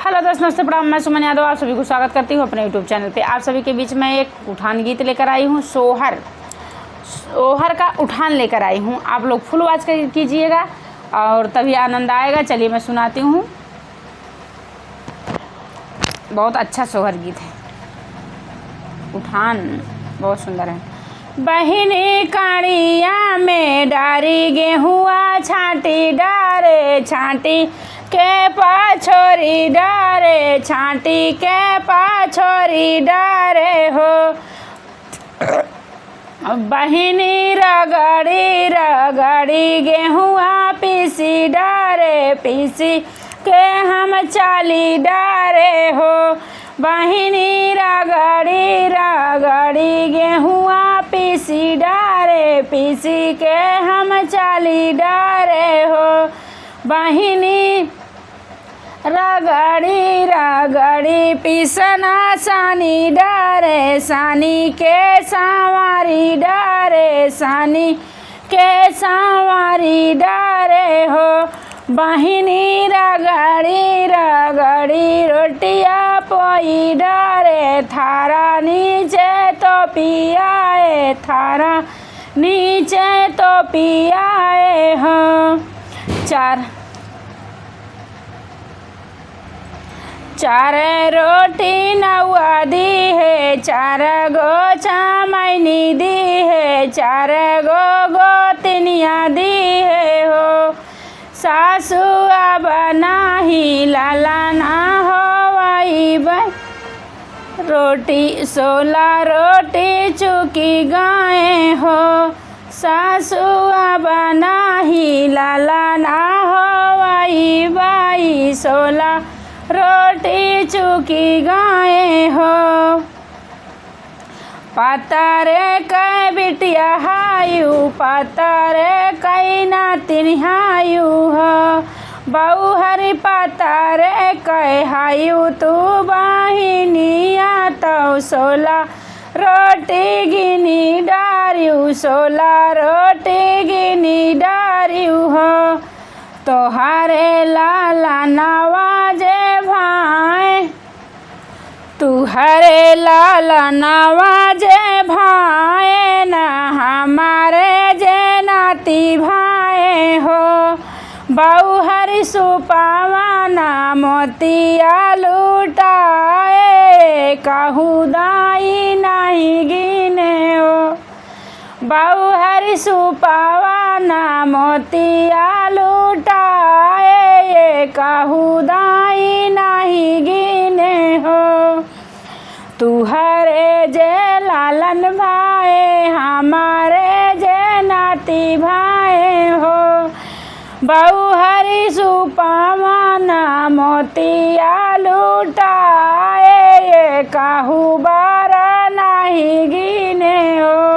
Hello दोस्तों, नमस्ते, प्रणाम। मैं सुमन यादव आप सभी को स्वागत करती हूँ अपने यूट्यूब चैनल पे। आप सभी के बीच में एक उठान गीत लेकर आई हूँ। सोहर का उठान लेकर आई हूँ। आप लोग फुल वॉच कीजिएगा और तभी आनंद आएगा। चलिए मैं सुनाती हूँ। बहुत अच्छा सोहर गीत है। उठान बहुत सुंदर है। बहिनी काड़िया में डारी गेहुआ छाटी डारे छाटी के पाछोरी डारे छाटी के पाछोरी डारे हो। बहिनी रगड़ी रगड़ी गेहुआ पीसी डारे पीसी के हम चाली डारे हो। बहिनी रगड़ी रगड़ी गेहुआ पीसी डारे पीसी के हम चाली डारे हो। बहिनी रगड़ी रगड़ी पीसना सानी डारे सानी के सांवारी डारे सानी के सांवारी डारे हो। बहिनी रगड़ी रगड़ी रोटिया पोई डारे थारा नीचे तो पियाए थारा नीचे तो पियाए हो। चार रोटी नौआ दी है चार गो चामैनी दी है चार गो गोतनिया दी है हो। सासु अब नाही लाला ना होवाई बई रोटी 16 रोटी चुकी गाए हो। सासु अब नाही लाला ना होवाई बाई 16 रोटी चुकी गाए हो। पातारे कै बिटिया हायु पातारे कै नातिन हायु हो। बहु हरि पातारे कै हायु तू बहिनिया तो 16 रोटी गिनी डारियु 16 रोटी गिनी डारियु हो। तोहारे लाला नवाजे भाई तुहरे लाला नवाजे भाई न हमारे जे नाती भाई हो। बहु हरि सुपावा ना मोतिया लुटाए कहूँ दाई नहीं गिने हो। बहु हरि सुपावा ना मोतिया लुटाए कहूँ दाई नहीं गिने हो। तुहरे जे लालन भाई हमारे जे नाती भाई हो। बहु हरि सुपावा ना मोतिया लुटाए कहूँ बारा नहीं गिने हो।